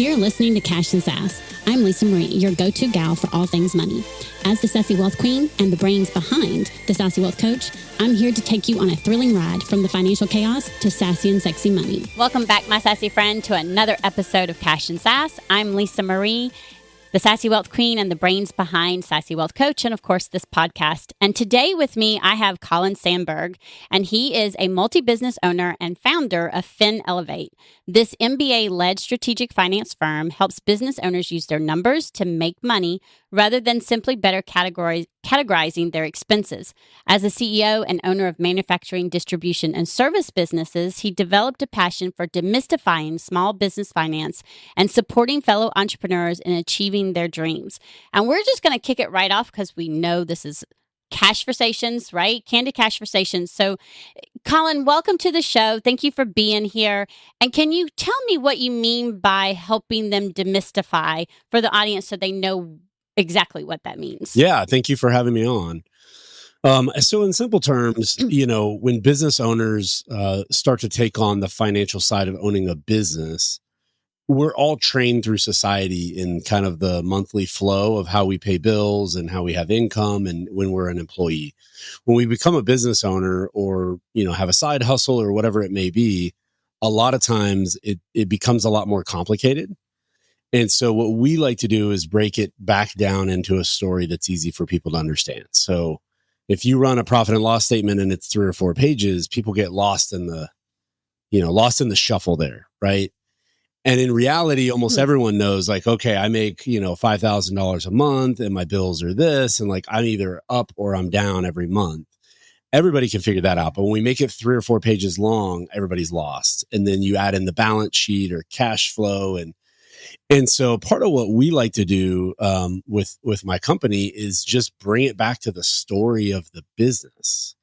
You're listening to Cash and Sass. I'm Lisa Marie, your go-to gal for all things money. As the Sassy Wealth Queen and the brains behind the Sassy Wealth Coach, I'm here to take you on a thrilling ride from the financial chaos to sassy and sexy money. Welcome back, my sassy friend, to another episode of Cash and Sass. I'm Lisa Marie, the Sassy Wealth Queen and the brains behind Sassy Wealth Coach, and of course, this podcast. And today with me, I have Colin Sanburg, and he is a multi-business owner and founder of Elevate. This MBA-led strategic finance firm helps business owners use their numbers to make money rather than simply better categorizing their expenses. As a CEO and owner of manufacturing, distribution, and service businesses, he developed a passion for demystifying small business finance and supporting fellow entrepreneurs in achieving their dreams. And we're just going to kick it right off because we know this is Cashversations, right? Candid Cashversations. So, Colin, welcome to the show. Thank you for being here. And can you tell me what you mean by helping them demystify for the audience so they know exactly what that means? Yeah, thank you for having me on. So in simple terms, when business owners start to take on the financial side of owning a business, we're all trained through society in kind of the monthly flow of how we pay bills and how we have income and when we're an employee. When we become a business owner or, have a side hustle or whatever it may be, a lot of times it becomes a lot more complicated. And so what we like to do is break it back down into a story that's easy for people to understand. So if you run a profit and loss statement and it's 3 or 4 pages, people get lost in the shuffle there, right? And in reality, almost everyone knows, like, okay, I make, $5,000 a month and my bills are this, and like I'm either up or I'm down every month. Everybody can figure that out. But when we make it 3 or 4 pages long, everybody's lost. And then you add in the balance sheet or cash flow. And so part of what we like to do with my company is just bring it back to the story of the business.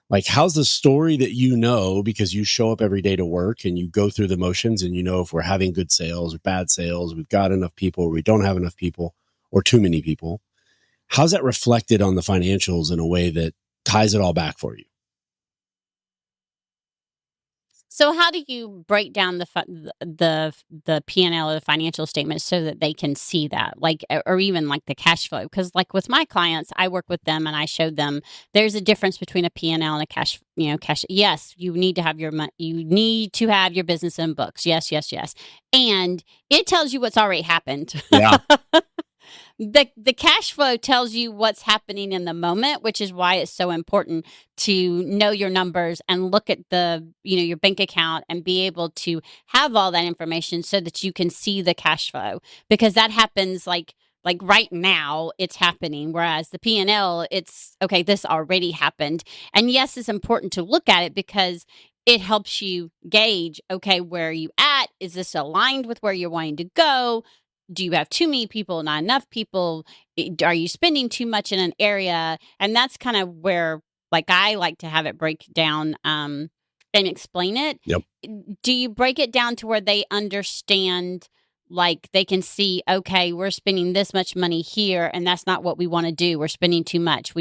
Like, how's the story that because you show up every day to work and you go through the motions and if we're having good sales or bad sales, we've got enough people or we don't have enough people or too many people. How's that reflected on the financials in a way that ties it all back for you? So how do you break down the P&L or the financial statement so that they can see that, like, or even like the cash flow? Because like with my clients, I work with them and I showed them there's a difference between a P&L and a cash. Yes, you need to have your business in books. Yes, and it tells you what's already happened. Yeah. The cash flow tells you what's happening in the moment, which is why it's so important to know your numbers and look at your bank account and be able to have all that information so that you can see the cash flow, because that happens like right now it's happening. Whereas the P&L, it's okay, this already happened. And yes, it's important to look at it because it helps you gauge, okay, where are you at? Is this aligned with where you're wanting to go? Do you have too many people, not enough people? Are you spending too much in an area? And that's kind of where, like, I like to have it break down and explain it. Yep. Do you break it down to where they understand, like they can see, okay, we're spending this much money here and that's not what we want to do. We're spending too much.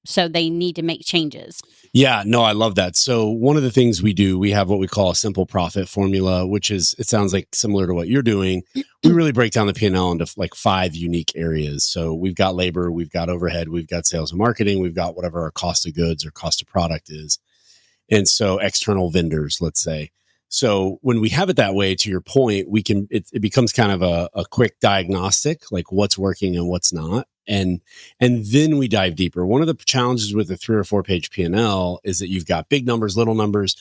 So they need to make changes. Yeah, no, I love that. So one of the things we do, we have what we call a simple profit formula, which is, it sounds like similar to what you're doing. We really break down the P&L into like 5 unique areas. So we've got labor, we've got overhead, we've got sales and marketing, we've got whatever our cost of goods or cost of product is. And so external vendors, let's say. So when we have it that way, to your point, it becomes kind of a quick diagnostic, like what's working and what's not. And then we dive deeper. One of the challenges with a 3 or 4 page P&L is that you've got big numbers, little numbers,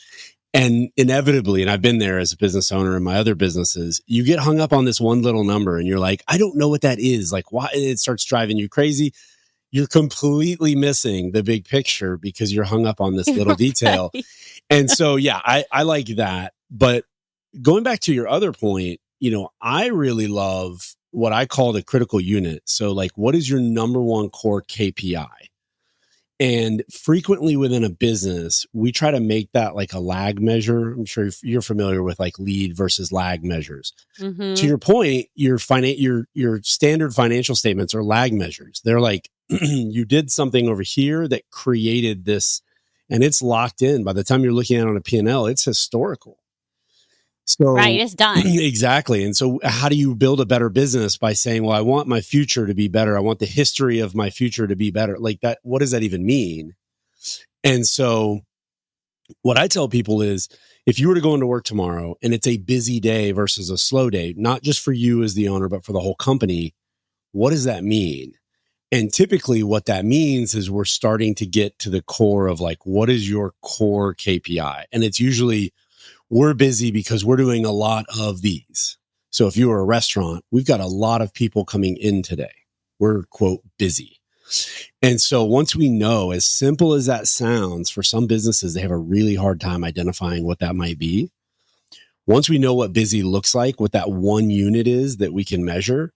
and inevitably, and I've been there as a business owner in my other businesses, you get hung up on this one little number and you're like, I don't know what that is. Like, why? It starts driving you crazy. You're completely missing the big picture because you're hung up on this little detail. And so, yeah, I like that. But going back to your other point, I really love what I call the critical unit. So like, what is your number one core KPI? And frequently within a business, we try to make that like a lag measure. I'm sure you're familiar with like lead versus lag measures. Mm-hmm. To your point, your standard financial statements are lag measures. They're like, you did something over here that created this, and it's locked in. By the time you're looking at it on a P&L, it's historical. Right. So It's done. exactly. And so how do you build a better business by saying, well, I want my future to be better. I want the history of my future to be better. Like that, what does that even mean? And so what I tell people is if you were to go into work tomorrow and it's a busy day versus a slow day, not just for you as the owner, but for the whole company, what does that mean? And typically what that means is we're starting to get to the core of like, what is your core KPI? And it's usually we're busy because we're doing a lot of these. So if you were a restaurant, we've got a lot of people coming in today. We're quote busy. And so once we know, as simple as that sounds, for some businesses, they have a really hard time identifying what that might be. Once we know what busy looks like, what that one unit is that we can measure,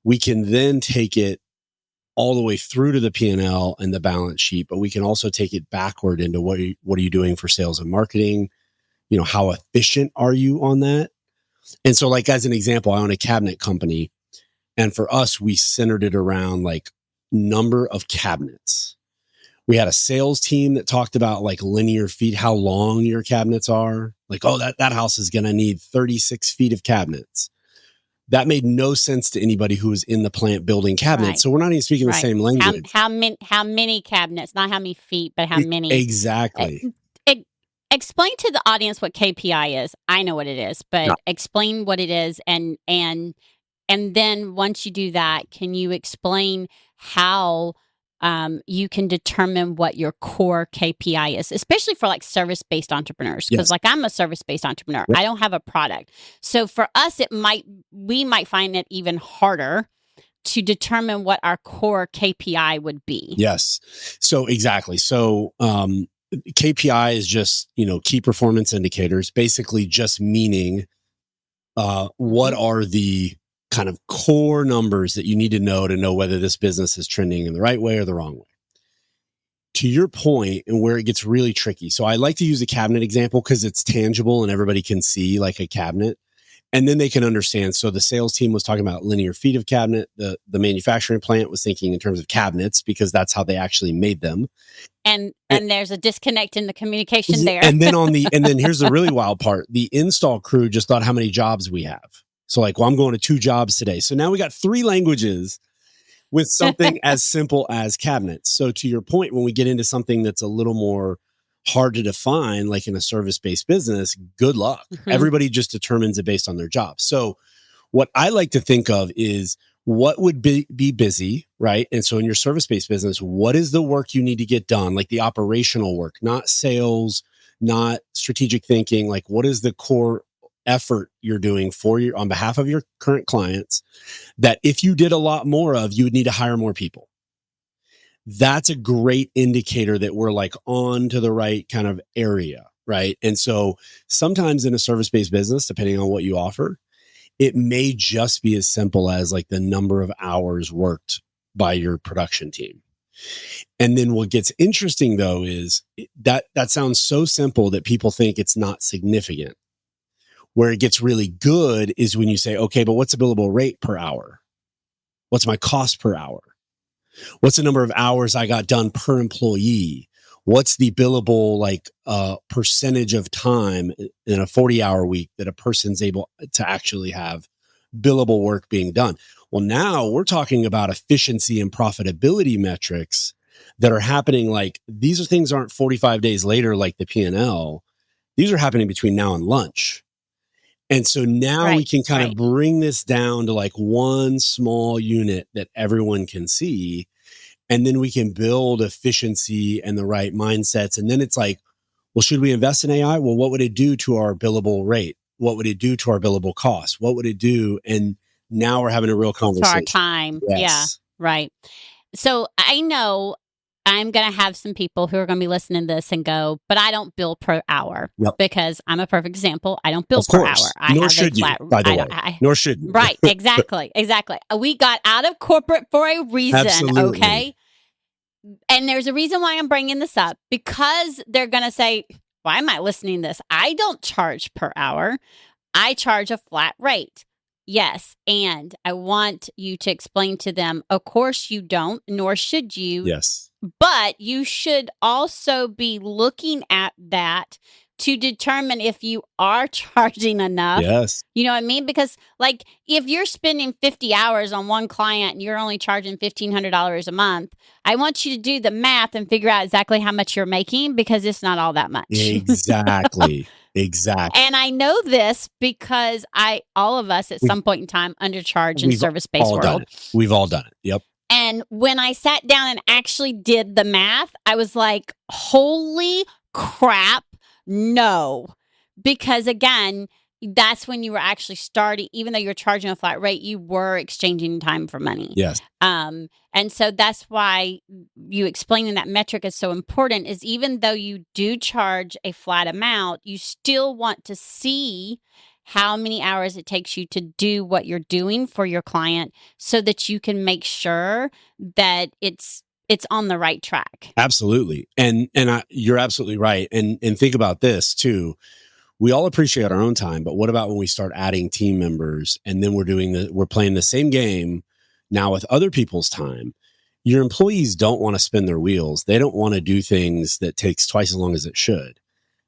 we can then take it all the way through to the P&L and the balance sheet, but we can also take it backward into what are you doing for sales and marketing? You know, how efficient are you on that? And so like, as an example, I own a cabinet company. And for us, we centered it around like number of cabinets. We had a sales team that talked about like linear feet, how long your cabinets are. Like, oh, that house is going to need 36 feet of cabinets. That made no sense to anybody who was in the plant building cabinets. Right. So we're not even speaking the same language. How many cabinets, not how many feet, but how many. Exactly. Explain to the audience what KPI is. I know what it is, but Yeah. explain what it is. And then once you do that, can you explain how you can determine what your core KPI is, especially for like service-based entrepreneurs? Because Yes. like I'm a service-based entrepreneur. Yep. I don't have a product. So for us, we might find it even harder to determine what our core KPI would be. Yes. So exactly. So KPI is just, key performance indicators, basically just meaning what are the kind of core numbers that you need to know whether this business is trending in the right way or the wrong way. To your point, and where it gets really tricky. So I like to use a cabinet example because it's tangible and everybody can see like a cabinet. And then they can understand. So the sales team was talking about linear feet of cabinet. The manufacturing plant was thinking in terms of cabinets because that's how they actually made them. And there's a disconnect in the communication there. And then here's the really wild part. The install crew just thought how many jobs we have. So like, well, I'm going to 2 jobs today. So now we got 3 languages with something as simple as cabinets. So to your point, when we get into something that's a little more hard to define, like in a service-based business, good luck. Mm-hmm. Everybody just determines it based on their job. So what I like to think of is what would be busy, right? And so in your service-based business, what is the work you need to get done? Like the operational work, not sales, not strategic thinking. Like what is the core effort you're doing on behalf of your current clients that if you did a lot more of, you would need to hire more people? That's a great indicator that we're like on to the right kind of area, right? And so sometimes in a service-based business, depending on what you offer, it may just be as simple as like the number of hours worked by your production team. And then what gets interesting though is that sounds so simple that people think it's not significant. Where it gets really good is when you say, okay, but what's the billable rate per hour? What's my cost per hour? What's the number of hours I got done per employee? What's the billable percentage of time in a 40-hour week that a person's able to actually have billable work being done? Well, now we're talking about efficiency and profitability metrics that are happening. Like these things aren't 45 days later, like the P&L. These are happening between now and lunch. And so now we can kind of bring this down to like one small unit that everyone can see. And then we can build efficiency and the right mindsets. And then it's like, well, should we invest in AI? Well, what would it do to our billable rate? What would it do to our billable cost? What would it do? And now we're having a real conversation. To our time. Yes. Yeah, right. So I know I'm going to have some people who are going to be listening to this and go, but I don't bill per hour. Yep. Because I'm a perfect example. I don't bill per hour. Nor should you, by the way. Nor should you. Right. Exactly. We got out of corporate for a reason. Absolutely. Okay. And there's a reason why I'm bringing this up, because they're going to say, why am I listening to this? I don't charge per hour. I charge a flat rate. Yes. And I want you to explain to them, of course you don't, nor should you. Yes. But you should also be looking at that to determine if you are charging enough. Yes. You know what I mean? Because like if you're spending 50 hours on one client and you're only charging $1,500 a month, I want you to do the math and figure out exactly how much you're making, because it's not all that much. Exactly. Exactly. And I know this because all of us at some point in time undercharge in service-based world. We've all done it. Yep. And when I sat down and actually did the math, I was like, holy crap, no. Because again, that's when you were actually starting, even though you're charging a flat rate, you were exchanging time for money. Yes. And so that's why you explaining that metric is so important, is even though you do charge a flat amount, you still want to see how many hours it takes you to do what you're doing for your client, so that you can make sure that it's on the right track. Absolutely. And you're absolutely right. And think about this too. We all appreciate our own time, but what about when we start adding team members and then we're playing the same game now with other people's time? Your employees don't want to spin their wheels. They don't want to do things that takes twice as long as it should.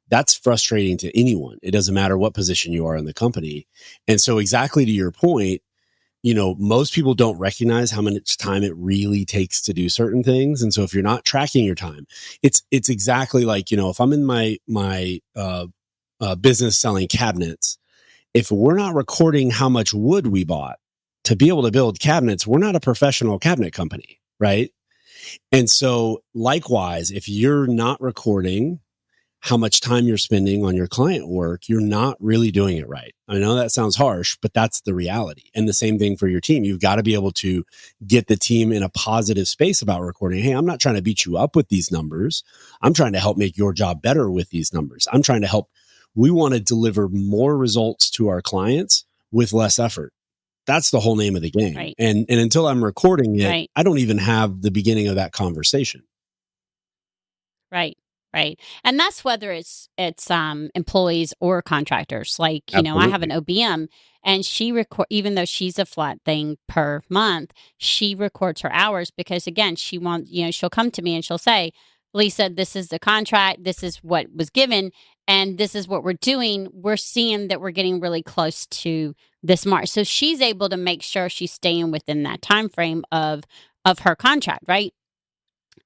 That's frustrating to anyone. It doesn't matter what position you are in the company. And so exactly to your point, most people don't recognize how much time it really takes to do certain things. And so if you're not tracking your time, it's exactly like, if I'm in my business selling cabinets, if we're not recording how much wood we bought to be able to build cabinets, we're not a professional cabinet company, right? And so likewise, if you're not recording how much time you're spending on your client work, you're not really doing it right. I know that sounds harsh, but that's the reality. And the same thing for your team. You've got to be able to get the team in a positive space about recording. Hey, I'm not trying to beat you up with these numbers. I'm trying to help make your job better with these numbers. I'm trying to help. We want to deliver more results to our clients with less effort. That's the whole name of the game. Right. And until I'm recording it, right. I don't even have the beginning of that conversation. Right. Right. And that's whether it's employees or contractors. Like, Absolutely. I have an OBM, and she even though she's a flat thing per month, she records her hours because, again, she wants, she'll come to me and she'll say, Lisa, this is the contract. This is what was given, and this is what we're doing. We're seeing that we're getting really close to this mark. So she's able to make sure she's staying within that time frame of her contract, right?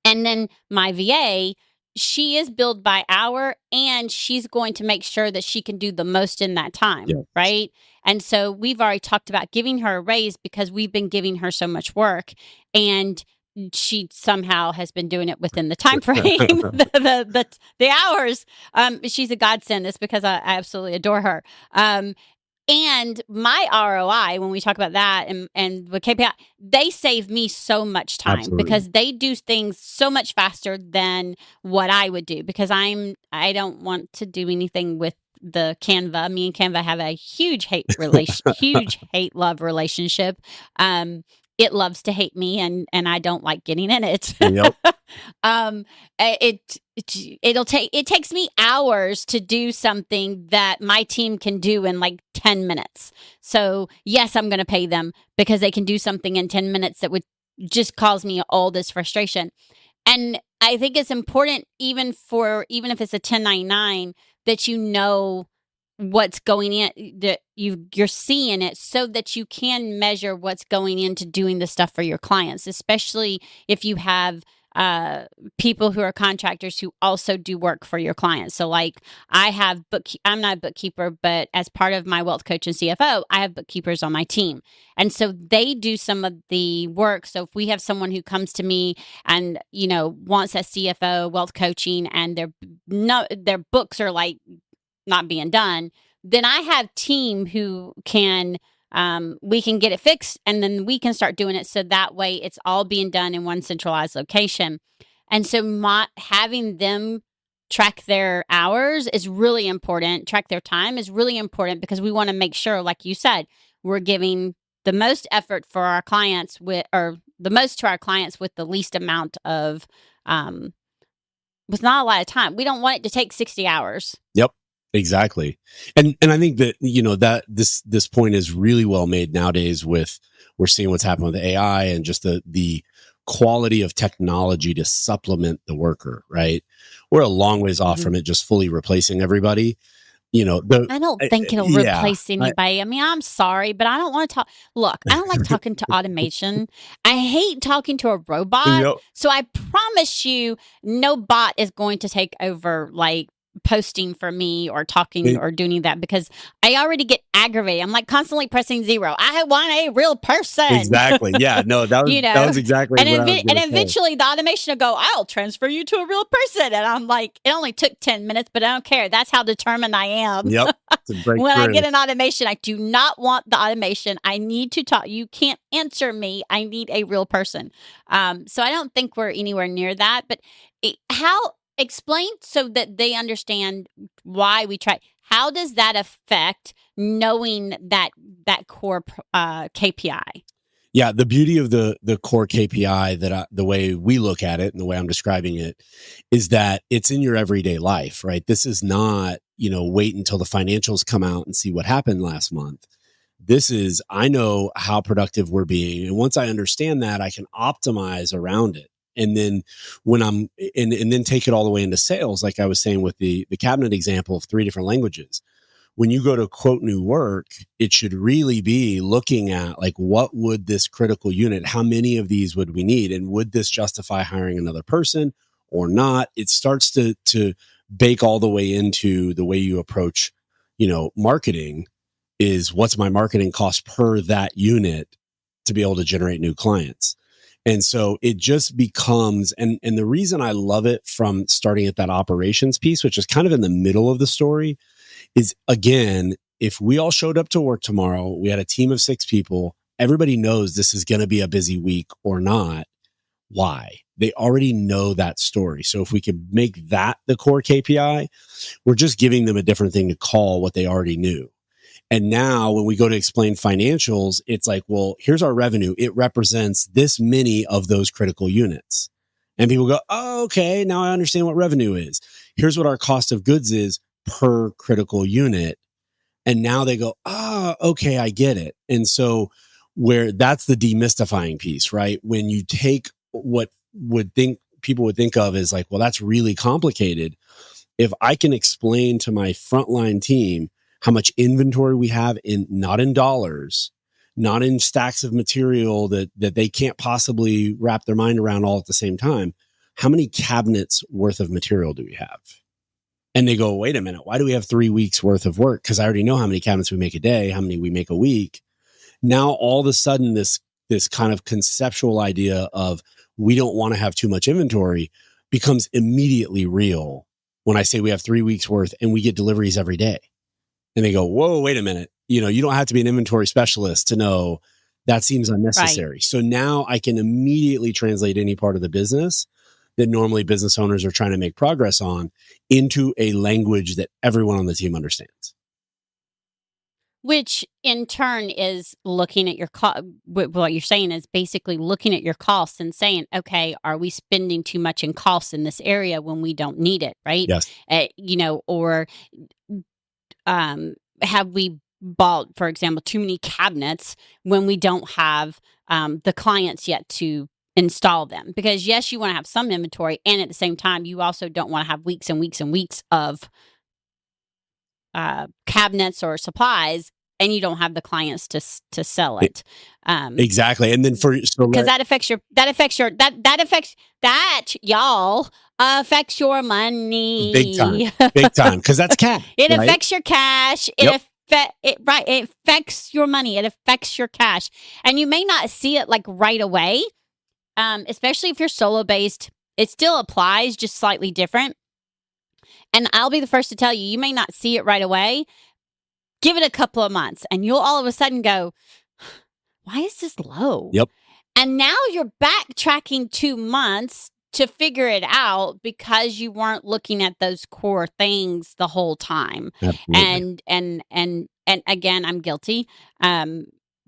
And then my VA, she is billed by hour, and she's going to make sure that she can do the most in that time, Yes. right? And so we've already talked about giving her a raise because we've been giving her so much work, and she somehow has been doing it within the time frame, the hours. She's a godsend. It's because I absolutely adore her. And my ROI, when we talk about that and with KPI, they save me so much time. Absolutely. Because they do things so much faster than what I would do, because I don't want to do anything with the Canva. Me and Canva have a huge hate love relationship. It loves to hate me, and I don't like getting in it. Yep. It takes me hours to do something that my team can do in like 10 minutes. So yes, I'm going to pay them because they can do something in 10 minutes that would just cause me all this frustration. And I think it's important, even if it's a 1099, that what's going in, that you're seeing it, so that you can measure what's going into doing the stuff for your clients, especially if you have people who are contractors who also do work for your clients. So like I'm not a bookkeeper, but as part of my wealth coach and CFO, I have bookkeepers on my team. And so they do some of the work. So if we have someone who comes to me and, wants a CFO wealth coaching, and their books are like not being done, then I have team who can, we can get it fixed, and then we can start doing it. So that way it's all being done in one centralized location. And so having them track their hours is really important. Track their time is really important, because we want to make sure, like you said, we're giving the most effort for our clients or the most to our clients with the least amount of, with not a lot of time. We don't want it to take 60 hours. Yep. Exactly. And I think that, that this point is really well made nowadays. We're seeing what's happening with AI and just the quality of technology to supplement the worker, right? We're a long ways off from it just fully replacing everybody. I don't think it'll replace anybody. I mean, I'm sorry, but I don't want to talk. Look, I don't like talking to automation. I hate talking to a robot. So I promise you, no bot is going to take over like posting for me or talking or doing that, because I already get aggravated. I'm like constantly pressing 0. I want a real person. Exactly. Yeah. No, that was exactly and what I was gonna say. Eventually the automation will go, I'll transfer you to a real person. And I'm like, it only took 10 minutes, but I don't care. That's how determined I am. Yep. When I get an automation, I do not want the automation. I need to talk. You can't answer me. I need a real person. So I don't think we're anywhere near that. But explain so that they understand why we try. How does that affect knowing that core KPI? Yeah, the beauty of the core KPI the way we look at it and the way I'm describing it is that it's in your everyday life, right? This is not, wait until the financials come out and see what happened last month. This is, I know how productive we're being. And once I understand that, I can optimize around it. And then when and then take it all the way into sales, like I was saying with the cabinet example of 3 different languages. When you go to quote new work, it should really be looking at like, what would this critical unit, how many of these would we need? And would this justify hiring another person or not? It starts to bake all the way into the way you approach, marketing is what's my marketing cost per that unit to be able to generate new clients. And so it just becomes, and the reason I love it from starting at that operations piece, which is kind of in the middle of the story, is again, if we all showed up to work tomorrow, we had a team of 6 people, everybody knows this is going to be a busy week or not. Why? They already know that story. So if we could make that the core KPI, we're just giving them a different thing to call what they already knew. And now when we go to explain financials, it's like, well, here's our revenue. It represents this many of those critical units. And people go, oh, okay, now I understand what revenue is. Here's what our cost of goods is per critical unit. And now they go, okay, I get it. And so where that's the demystifying piece, right? When you take what people would think of as like, well, that's really complicated. If I can explain to my frontline team how much inventory we have not in dollars, not in stacks of material that they can't possibly wrap their mind around all at the same time. How many cabinets worth of material do we have? And they go, wait a minute, why do we have 3 weeks worth of work? Because I already know how many cabinets we make a day, how many we make a week. Now, all of a sudden, this kind of conceptual idea of we don't want to have too much inventory becomes immediately real when I say we have 3 weeks worth and we get deliveries every day. And they go, whoa, wait a minute. You don't have to be an inventory specialist to know that seems unnecessary. Right. So now I can immediately translate any part of the business that normally business owners are trying to make progress on into a language that everyone on the team understands. Which in turn is looking at your what you're saying is basically looking at your costs and saying, okay, are we spending too much in costs in this area when we don't need it? Right. Yes. Or have we bought, for example, too many cabinets when we don't have the clients yet to install them? Because yes, you want to have some inventory, and at the same time, you also don't want to have weeks and weeks and weeks of cabinets or supplies, and you don't have the clients to sell it. Exactly, and then because that affects your money big time, because that's cash. It affects your cash. It affects your money. It affects your cash, and you may not see it like right away. Especially if you're solo based, it still applies, just slightly different. And I'll be the first to tell you, you may not see it right away. Give it a couple of months and you'll all of a sudden go, why is this low? Yep. And now you're backtracking 2 months to figure it out because you weren't looking at those core things the whole time. Absolutely. And again, I'm guilty.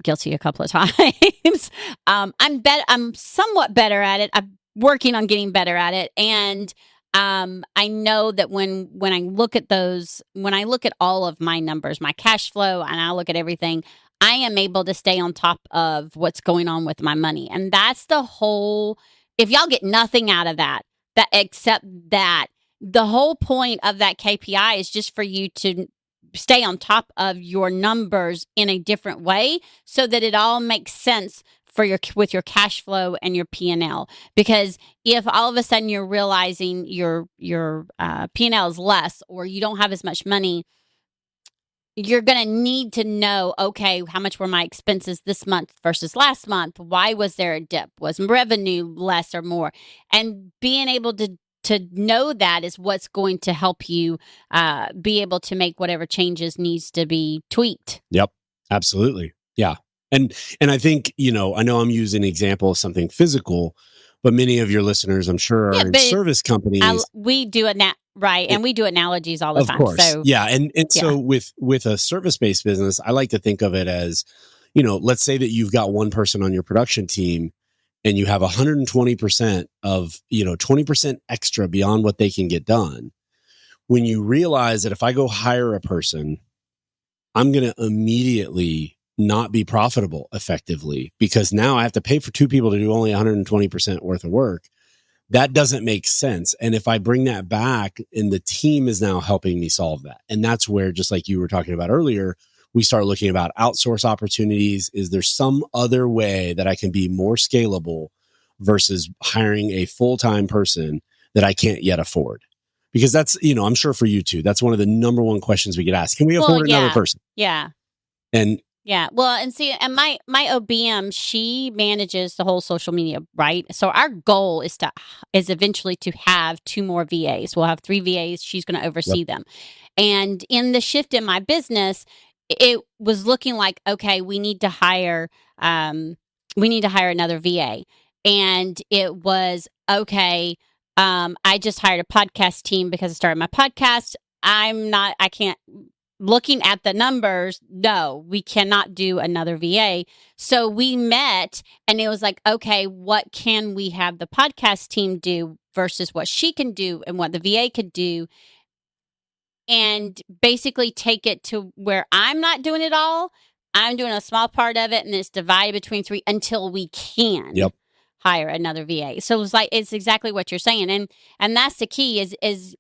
Guilty a couple of times. I'm somewhat better at it. I'm working on getting better at it. And I know that when I look at all of my numbers, my cash flow, and I look at everything, I am able to stay on top of what's going on with my money. And that's the whole, if y'all get nothing out of that except that, the whole point of that KPI is just for you to stay on top of your numbers in a different way so that it all makes sense for with your cash flow and your P&L. Because if all of a sudden you're realizing your P&L is less, or you don't have as much money, you're going to need to know, okay, how much were my expenses this month versus last month? Why was there a dip? Was revenue less or more? And being able to know that is what's going to help you be able to make whatever changes needs to be tweaked. Yep, absolutely. Yeah. And I think, I know I'm using an example of something physical, but many of your listeners, I'm sure, are in service companies. We do it now. Right. And we do analogies all the time. Of course. So, yeah. And so with a service-based business, I like to think of it as, let's say that you've got one person on your production team and you have 120% of, 20% extra beyond what they can get done. When you realize that if I go hire a person, I'm going to immediately not be profitable effectively because now I have to pay for two people to do only 120% worth of work. That doesn't make sense. And if I bring that back and the team is now helping me solve that. And that's where, just like you were talking about earlier, we start looking about outsource opportunities. Is there some other way that I can be more scalable versus hiring a full-time person that I can't yet afford? Because that's, I'm sure for you too, that's one of the number one questions we get asked. Can we afford another person? Yeah. And yeah. Well, and see, and my OBM, she manages the whole social media, right? So our goal is eventually to have 2 more VAs. We'll have 3 VAs. She's going to oversee them. And in the shift in my business, it was looking like, okay, we need to hire another VA. And it was, okay, I just hired a podcast team because I started my podcast. I can't, looking at the numbers, no, we cannot do another VA. So we met and it was like, okay, what can we have the podcast team do versus what she can do and what the VA could do? And basically take it to where I'm not doing it all. I'm doing a small part of it and it's divided between 3 until we can hire another VA. So it's exactly what you're saying. And that's the key is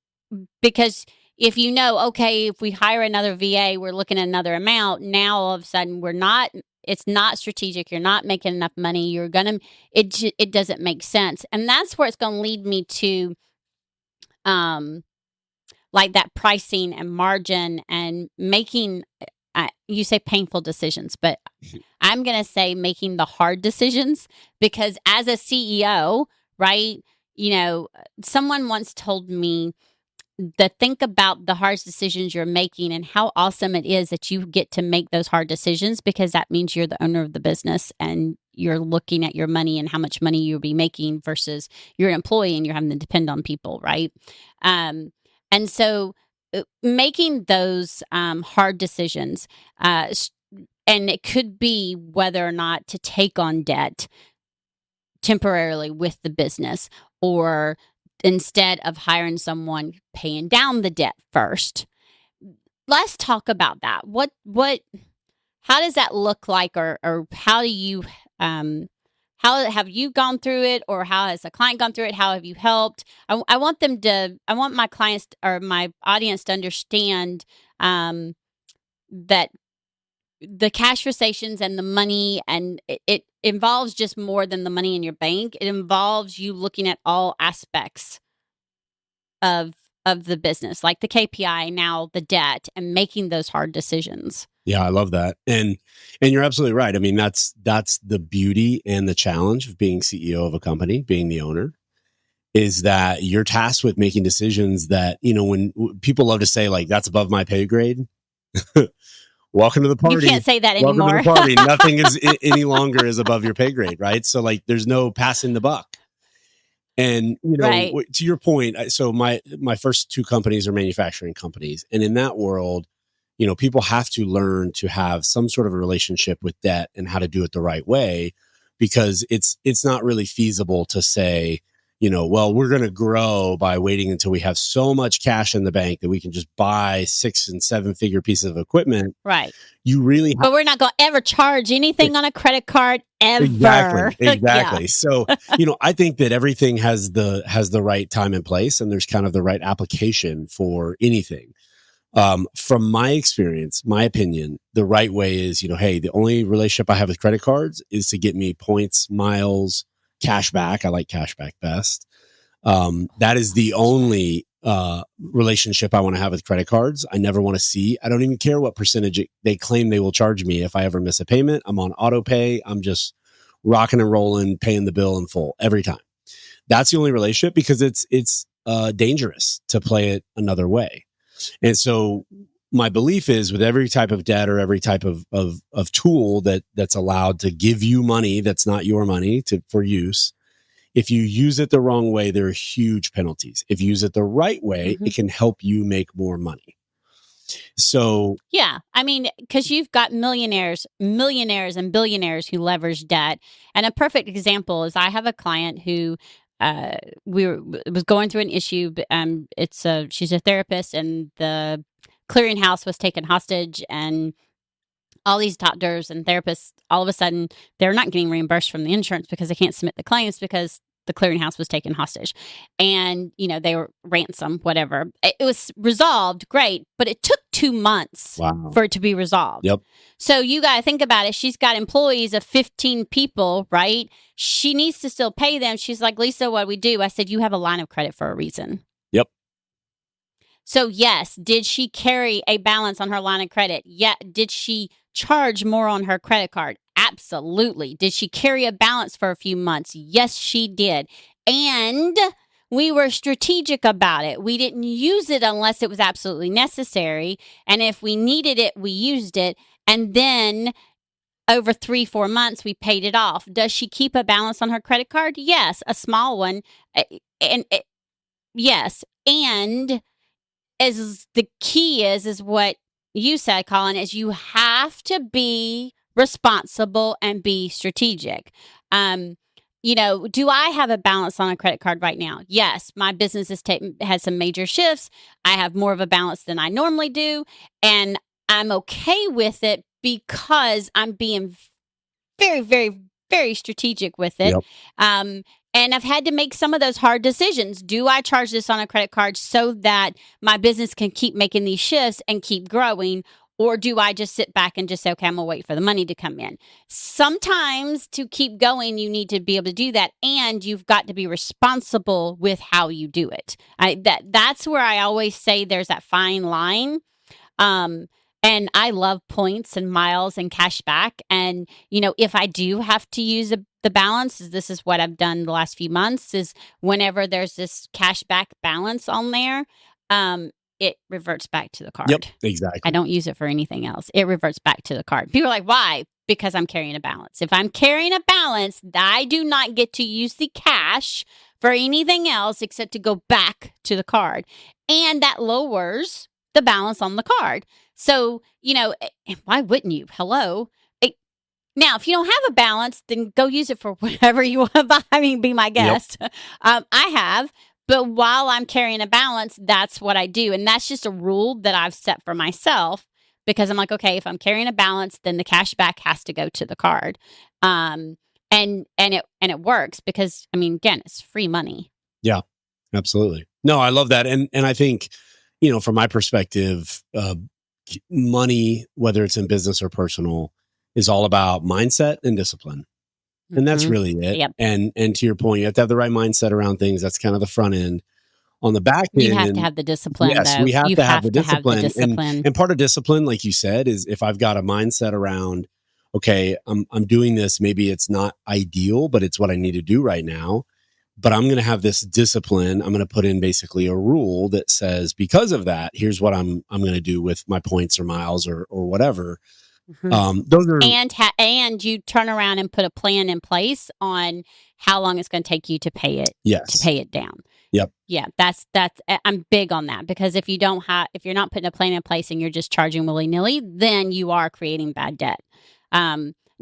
because if okay, if we hire another VA, we're looking at another amount. Now, all of a sudden, it's not strategic. You're not making enough money. It doesn't make sense. And that's where it's going to lead me to, like that pricing and margin and making, you say painful decisions, but I'm going to say making the hard decisions because as a CEO, right, someone once told me, think about the hard decisions you're making and how awesome it is that you get to make those hard decisions because that means you're the owner of the business and you're looking at your money and how much money you'll be making versus you're an employee and you're having to depend on people, right? And so making those hard decisions, and it could be whether or not to take on debt temporarily with the business or instead of hiring someone, paying down the debt first. Let's talk about that. How does that look like, or how do you, how have you gone through it, or how has a client gone through it? How have you helped? I want my clients or my audience to understand that the cash realizations and the money, and it involves just more than the money in your bank. It involves you looking at all aspects of the business, like the KPI, now the debt, and making those hard decisions. Yeah, I love that. And you're absolutely right. I mean, that's the beauty and the challenge of being CEO of a company, being the owner, is that you're tasked with making decisions that, when people love to say like, that's above my pay grade. Welcome to the party. You can't say that anymore. Welcome to the party. Nothing is any longer is above your pay grade, right? So like, there's no passing the buck. And right. To your point, so my first 2 companies are manufacturing companies, and in that world, people have to learn to have some sort of a relationship with debt and how to do it the right way, because it's not really feasible to say, well, we're going to grow by waiting until we have so much cash in the bank that we can just buy 6 and 7 figure pieces of equipment. Right. You really But we're not going to ever charge anything on a credit card ever. Exactly. Yeah. So, I think that everything has the right time and place, and there's kind of the right application for anything. From my experience, my opinion, the right way is, hey, the only relationship I have with credit cards is to get me points, miles, cash back. I like cash back best. That is the only relationship I want to have with credit cards. I never want to see. I don't even care what percentage they claim they will charge me if I ever miss a payment. I'm on auto pay. I'm just rocking and rolling, paying the bill in full every time. That's the only relationship, because it's dangerous to play it another way. And so my belief is, with every type of debt or every type of tool that's allowed to give you money that's not your money for use, if you use it the wrong way, there are huge penalties. If you use it the right way, it can help you make more money. So yeah, I mean, because you've got millionaires and billionaires who leverage debt. And a perfect example is, I have a client who was going through an issue. She's a therapist, and the clearinghouse was taken hostage, and all these doctors and therapists, all of a sudden, they're not getting reimbursed from the insurance because they can't submit the claims because the clearinghouse was taken hostage. And, they were ransom, whatever. It was resolved, great, but it took 2 months for it to be resolved. Yep. So you got to think about it. She's got employees of 15 people, right? She needs to still pay them. She's like, Lisa, what do we do? I said, you have a line of credit for a reason. Yep. So yes, did she carry a balance on her line of credit? Yeah. Did she charge more on her credit card? Absolutely. Did she carry a balance for a few months? Yes, she did. And we were strategic about it. We didn't use it unless it was absolutely necessary. And if we needed it, we used it. And then over 3-4 months, we paid it off. Does she keep a balance on her credit card? Yes, a small one. Yes. And as the key is what you said, Colin, is you have to be responsible and be strategic. Do I have a balance on a credit card right now? Yes, my business has some major shifts. I have more of a balance than I normally do, and I'm okay with it because I'm being very, very, very strategic with it. Yep. And I've had to make some of those hard decisions. Do I charge this on a credit card so that my business can keep making these shifts and keep growing? Or do I just sit back and just say, okay, I'm going to wait for the money to come in? Sometimes to keep going, you need to be able to do that. And you've got to be responsible with how you do it. That's where I always say there's that fine line. And I love points and miles and cash back. And, if I do have to use the balance, this is what I've done the last few months, is whenever there's this cash back balance on there, it reverts back to the card. Yep, exactly. I don't use it for anything else. It reverts back to the card. People are like, why? Because I'm carrying a balance. If I'm carrying a balance, I do not get to use the cash for anything else except to go back to the card. And that lowers the balance on the card. So, why wouldn't you? Hello? Now, if you don't have a balance, then go use it for whatever you want to buy. I mean, be my guest. Yep. I have. But while I'm carrying a balance, that's what I do. And that's just a rule that I've set for myself, because I'm like, okay, if I'm carrying a balance, then the cash back has to go to the card. And it works because, again, it's free money. Yeah, absolutely. No, I love that. And I think, from my perspective, money, whether it's in business or personal, is all about mindset and discipline. And that's really it. Yep. And to your point, you have to have the right mindset around things. That's kind of the front end. On the back end, you have to have the discipline. Yes, though. we have to have the discipline. discipline. And part of discipline, like you said, is if I've got a mindset around, okay, I'm doing this. Maybe it's not ideal, but it's what I need to do right now. But I'm going to have this discipline. I'm going to put in basically a rule that says, because of that, here's what I'm going to do with my points or miles or whatever. Mm-hmm. Those are and you turn around and put a plan in place on how long it's going to take you to pay it. Yes. To pay it down. Yep. Yeah, that's I'm big on that, because if you're not putting a plan in place and you're just charging willy-nilly, then you are creating bad debt.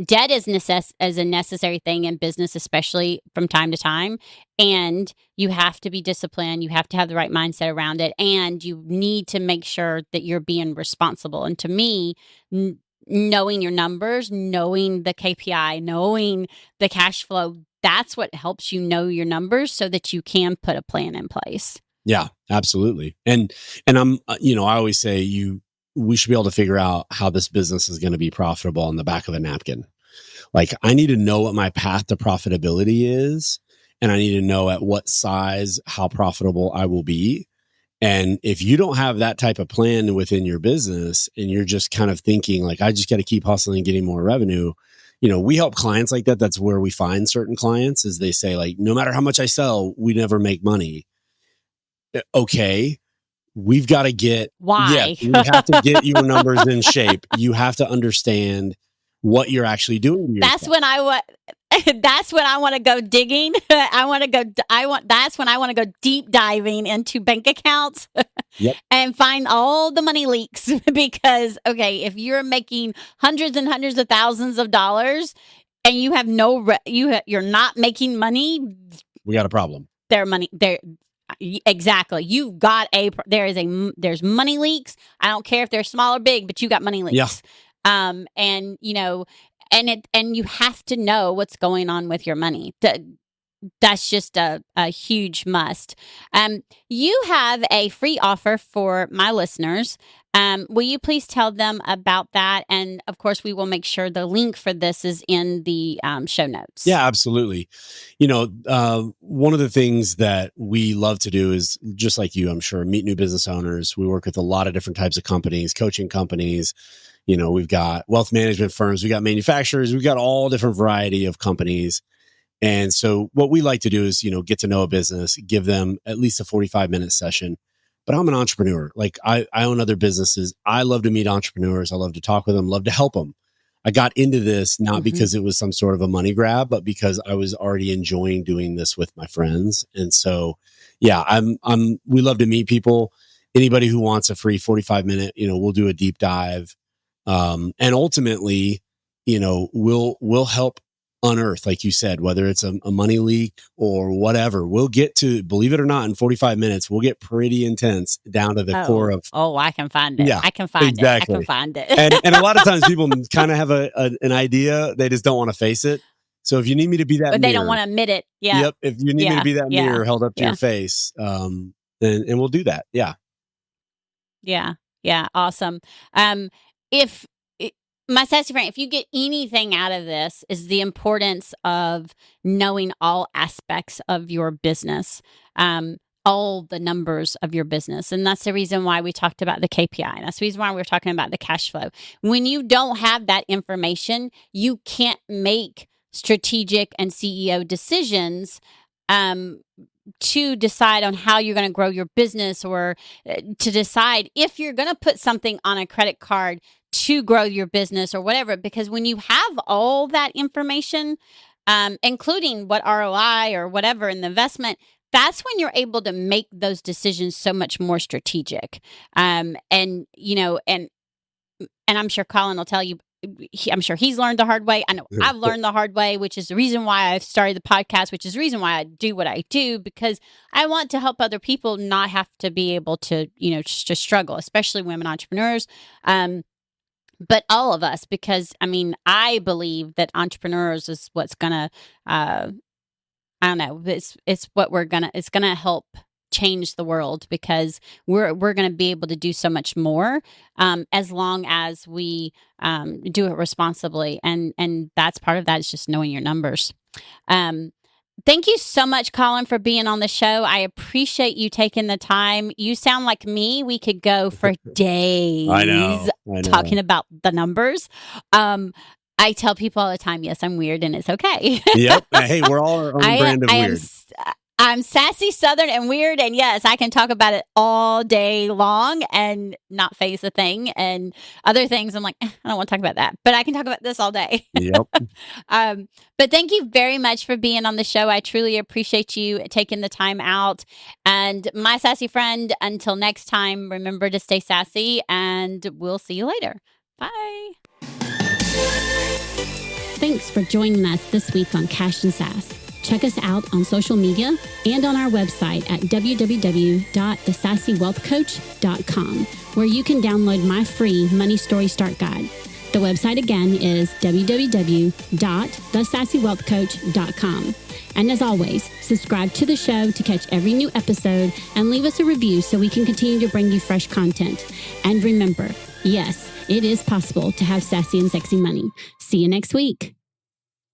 debt is a necessary thing in business, especially from time to time. And you have to be disciplined. You have to have the right mindset around it. And you need to make sure that you're being responsible. And to me, knowing your numbers, knowing the KPI, knowing the cash flow, that's what helps you know your numbers so that you can put a plan in place. Yeah, absolutely. And I'm, I always say we should be able to figure out how this business is going to be profitable on the back of a napkin. Like, I need to know what my path to profitability is, and I need to know at what size, how profitable I will be. And if you don't have that type of plan within your business and you're just kind of thinking like, I just got to keep hustling and getting more revenue, we help clients like that. That's where we find certain clients is they say like, no matter how much I sell, we never make money. Okay. We've got to get, why? We have to get your numbers in shape. You have to understand what you're actually doing. That's when I want to go digging. That's when I want to go deep diving into bank accounts and find all the money leaks because, okay, if you're making hundreds and hundreds of thousands of dollars and you have you're not making money, we got a problem. Exactly. You've got there's money leaks. I don't care if they're small or big, but you got money leaks. Yeah. And you have to know what's going on with your money. That's just a huge must. You have a free offer for my listeners. Will you please tell them about that? And of course, we will make sure the link for this is in the show notes. Yeah, absolutely. One of the things that we love to do is just like you, I'm sure, meet new business owners. We work with a lot of different types of companies, coaching companies. We've got wealth management firms, we got manufacturers, we've got all different variety of companies. And so what we like to do is, get to know a business, give them at least a 45-minute session. But I'm an entrepreneur. Like I own other businesses. I love to meet entrepreneurs. I love to talk with them, love to help them. I got into this not because it was some sort of a money grab, but because I was already enjoying doing this with my friends. And so, yeah, we love to meet people. Anybody who wants a free 45-minute, we'll do a deep dive. And ultimately, we'll help unearth, like you said, whether it's a money leak or whatever. We'll get to, believe it or not, in 45 minutes, we'll get pretty intense down to the core of. Oh, I can find it. Yeah, I can find exactly. it. I can find it. and a lot of times people kind of have an idea. They just don't want to face it. So if you need me to be that, but they mirror, don't want to admit it. Yeah. Yep. If you need me to be that mirror held up to your face, and we'll do that. Yeah. Yeah. Yeah. Awesome. My sassy friend, if you get anything out of this, is the importance of knowing all aspects of your business, all the numbers of your business. And that's the reason why we talked about the KPI. That's the reason why we're talking about the cash flow. When you don't have that information, you can't make strategic and CEO decisions to decide on how you're going to grow your business or to decide if you're going to put something on a credit card to grow your business or whatever. Because when you have all that information, including what ROI or whatever in the investment, that's when you're able to make those decisions so much more strategic. And I'm sure Colin will tell you, I'm sure he's learned the hard way. I know I've learned the hard way, which is the reason why I've started the podcast, which is the reason why I do what I do, because I want to help other people not have to be able to, to struggle, especially women entrepreneurs. But all of us, because I believe that entrepreneurs is what's gonna, I don't know, it's gonna help change the world, because we're going to be able to do so much more as long as we do it responsibly, and that's part of that is just knowing your numbers. Thank you so much, Colin, for being on the show. I appreciate you taking the time. You sound like me. We could go for days I know. talking about the numbers. I tell people all the time, yes, I'm weird, and it's okay. Yep. Hey, we're all our own brand of weird. I'm sassy, southern, and weird. And yes, I can talk about it all day long and not face a thing. And other things, I'm like, I don't want to talk about that. But I can talk about this all day. Yep. But thank you very much for being on the show. I truly appreciate you taking the time out. And my sassy friend, until next time, remember to stay sassy, and we'll see you later. Bye. Thanks for joining us this week on Cash and Sass. Check us out on social media and on our website at www.thesassywealthcoach.com, where you can download my free Money Story Start Guide. The website again is www.thesassywealthcoach.com. And as always, subscribe to the show to catch every new episode and leave us a review so we can continue to bring you fresh content. And remember, yes, it is possible to have sassy and sexy money. See you next week.